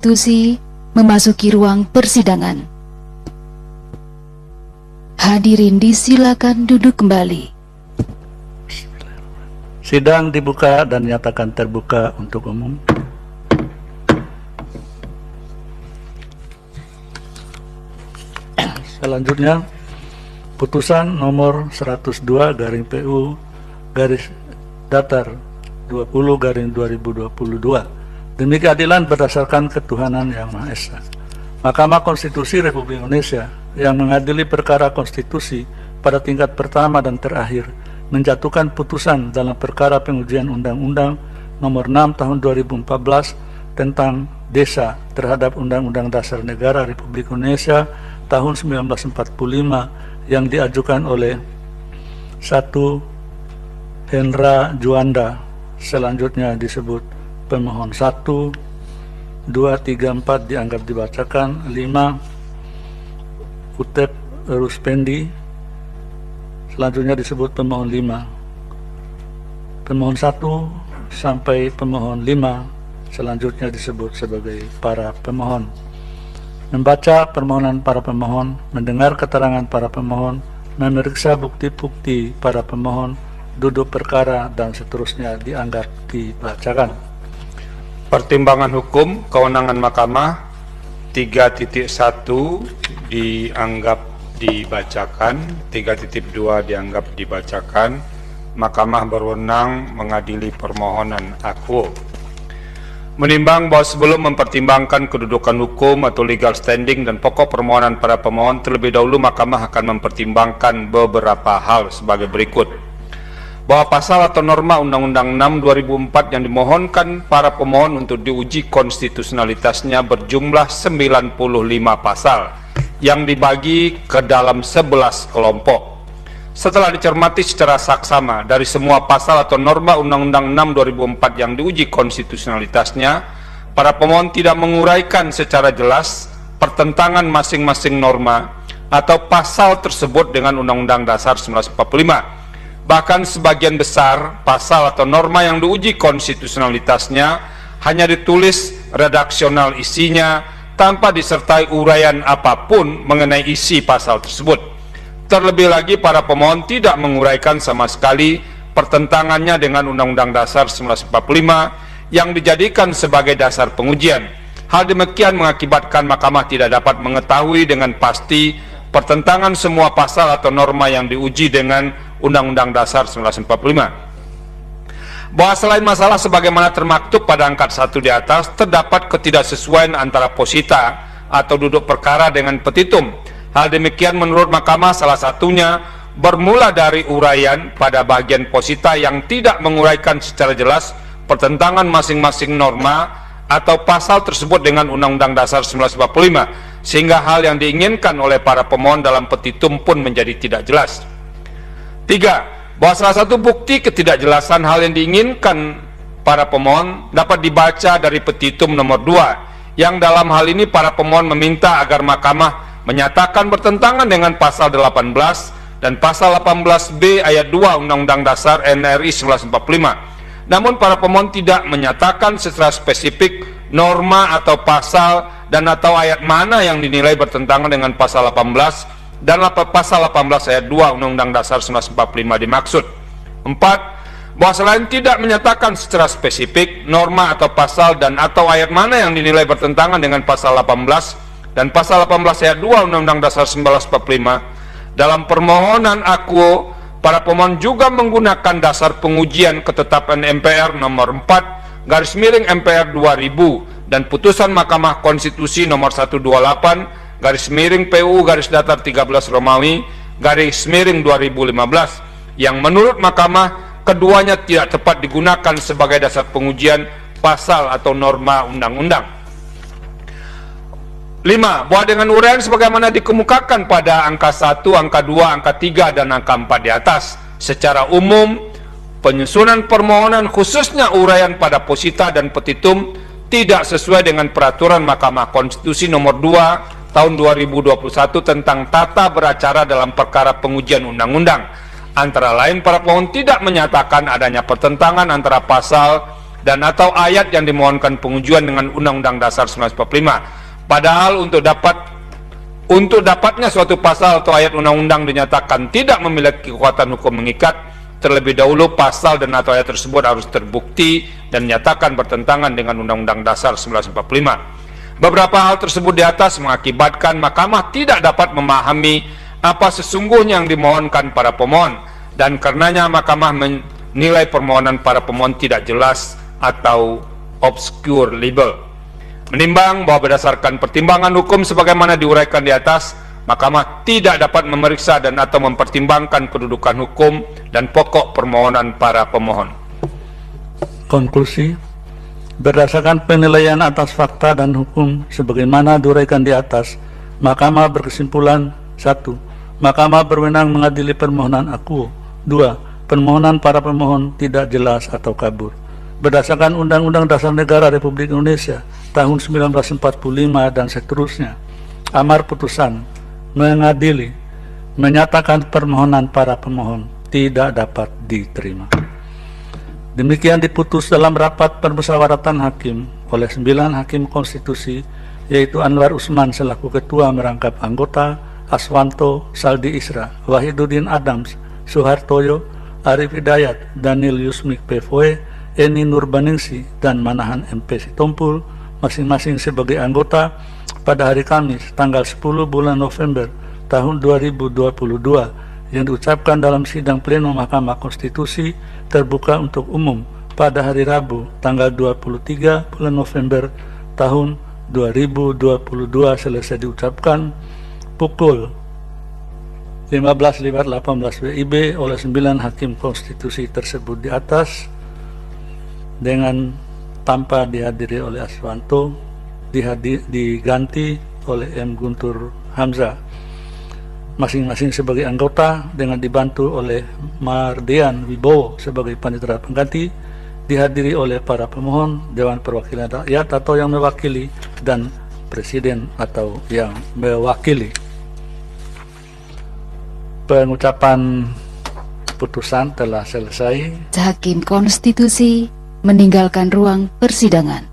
Konstitusi memasuki ruang persidangan. Hadirin disilakan duduk kembali. Sidang dibuka dan nyatakan terbuka untuk umum. Selanjutnya, putusan nomor 102/PU garis datar 20/2022 demi keadilan berdasarkan ketuhanan yang Maha Esa. Mahkamah Konstitusi Republik Indonesia yang mengadili perkara konstitusi pada tingkat pertama dan terakhir menjatuhkan putusan dalam perkara pengujian Undang-Undang Nomor 6 Tahun 2014 tentang Desa terhadap Undang-Undang Dasar Negara Republik Indonesia tahun 1945 yang diajukan oleh 1. Hendra Juanda, selanjutnya disebut pemohon 1, 2, 3, 4 dianggap dibacakan, 5 Utep Ruspendi, selanjutnya disebut pemohon 5. Pemohon 1 sampai pemohon 5 selanjutnya disebut sebagai para pemohon. Membaca permohonan para pemohon, mendengar keterangan para pemohon, memeriksa bukti-bukti para pemohon, duduk perkara, dan seterusnya dianggap dibacakan. Pertimbangan hukum kewenangan Mahkamah 3.1 dianggap dibacakan, 3.2 dianggap dibacakan. Mahkamah berwenang mengadili permohonan akuo. Menimbang bahwa sebelum mempertimbangkan kedudukan hukum atau legal standing dan pokok permohonan para pemohon, terlebih dahulu Mahkamah akan mempertimbangkan beberapa hal sebagai berikut. Bahwa pasal atau norma Undang-Undang 6 2004 yang dimohonkan para pemohon untuk diuji konstitusionalitasnya berjumlah 95 pasal yang dibagi ke dalam 11 kelompok. Setelah dicermati secara saksama dari semua pasal atau norma Undang-Undang 6 2004 yang diuji konstitusionalitasnya, para pemohon tidak menguraikan secara jelas pertentangan masing-masing norma atau pasal tersebut dengan Undang-Undang Dasar 1945. Bahkan sebagian besar pasal atau norma yang diuji konstitusionalitasnya hanya ditulis redaksional isinya tanpa disertai uraian apapun mengenai isi pasal tersebut. Terlebih lagi para pemohon tidak menguraikan sama sekali pertentangannya dengan Undang-Undang Dasar 1945 yang dijadikan sebagai dasar pengujian. Hal demikian mengakibatkan Mahkamah tidak dapat mengetahui dengan pasti pertentangan semua pasal atau norma yang diuji dengan Undang-Undang Dasar 1945. Bahwa selain masalah sebagaimana termaktub pada angkat 1 di atas, terdapat ketidaksesuaian antara posita atau duduk perkara dengan petitum. Hal demikian menurut Mahkamah salah satunya bermula dari uraian pada bagian posita yang tidak menguraikan secara jelas pertentangan masing-masing norma atau pasal tersebut dengan Undang-Undang Dasar 1945, sehingga hal yang diinginkan oleh para pemohon dalam petitum pun menjadi tidak jelas. 3. Bahwa salah satu bukti ketidakjelasan hal yang diinginkan para pemohon dapat dibaca dari petitum nomor 2, yang dalam hal ini para pemohon meminta agar Mahkamah menyatakan bertentangan dengan pasal 18 dan pasal 18B ayat 2 Undang-Undang Dasar NRI 1945. Namun para pemohon tidak menyatakan secara spesifik norma atau pasal dan atau ayat mana yang dinilai bertentangan dengan pasal 18 dan pasal 18 ayat 2 Undang-Undang Dasar 1945 dimaksud. 4. Bahwa selain tidak menyatakan secara spesifik norma atau pasal dan atau ayat mana yang dinilai bertentangan dengan pasal 18 dan pasal 18 ayat 2 Undang-Undang Dasar 1945, dalam permohonan akuo para pemohon juga menggunakan dasar pengujian ketetapan MPR nomor 4 garis miring MPR 2000 dan putusan Mahkamah Konstitusi nomor 128 garis miring PU garis datar 13 Romawi garis miring 2015 yang menurut Mahkamah keduanya tidak tepat digunakan sebagai dasar pengujian pasal atau norma undang-undang. 5. Bahwa dengan uraian sebagaimana dikemukakan pada angka 1, angka 2, angka 3, dan angka 4 di atas, secara umum penyusunan permohonan khususnya uraian pada posita dan petitum tidak sesuai dengan peraturan Mahkamah Konstitusi nomor 2 tahun 2021 tentang tata beracara dalam perkara pengujian undang-undang. Antara lain, para pemohon tidak menyatakan adanya pertentangan antara pasal dan atau ayat yang dimohonkan pengujian dengan Undang-Undang Dasar 1945. Padahal untuk dapatnya suatu pasal atau ayat undang-undang dinyatakan tidak memiliki kekuatan hukum mengikat, terlebih dahulu pasal dan atau ayat tersebut harus terbukti dan dinyatakan bertentangan dengan Undang-Undang Dasar 1945. Beberapa hal tersebut di atas mengakibatkan Mahkamah tidak dapat memahami apa sesungguhnya yang dimohonkan para pemohon, dan karenanya Mahkamah menilai permohonan para pemohon tidak jelas atau obscure legal. Menimbang bahwa berdasarkan pertimbangan hukum sebagaimana diuraikan di atas, Mahkamah tidak dapat memeriksa dan atau mempertimbangkan kedudukan hukum dan pokok permohonan para pemohon. Konklusi, berdasarkan penilaian atas fakta dan hukum sebagaimana diuraikan di atas, Mahkamah berkesimpulan: 1. Mahkamah berwenang mengadili permohonan akuo. 2. Permohonan para pemohon tidak jelas atau kabur. Berdasarkan Undang-Undang Dasar Negara Republik Indonesia tahun 1945 dan seterusnya, amar putusan mengadili menyatakan permohonan para pemohon tidak dapat diterima. Demikian diputus dalam rapat permusyawaratan hakim oleh 9 hakim konstitusi, yaitu Anwar Usman selaku ketua merangkap anggota, Aswanto, Saldi Isra, Wahiduddin Adams, Suhartoyo, Arif Hidayat, Daniel Yusmik Pevoe, Eni Nurbaningsi, dan Manahan MP Sitompul, masing-masing sebagai anggota pada hari Kamis tanggal 10 bulan November tahun 2022 yang diucapkan dalam sidang pleno Mahkamah Konstitusi terbuka untuk umum pada hari Rabu tanggal 23 bulan November tahun 2022 selesai diucapkan pukul 15.18 WIB oleh 9 hakim konstitusi tersebut di atas, dengan tanpa dihadiri oleh Aswanto, diganti oleh M. Guntur Hamzah, masing-masing sebagai anggota, dengan dibantu oleh Mardian Wibowo sebagai panitera pengganti, dihadiri oleh para pemohon, Dewan Perwakilan Rakyat atau yang mewakili, dan Presiden atau yang mewakili. Pengucapan putusan telah selesai. Hakim konstitusi meninggalkan ruang persidangan.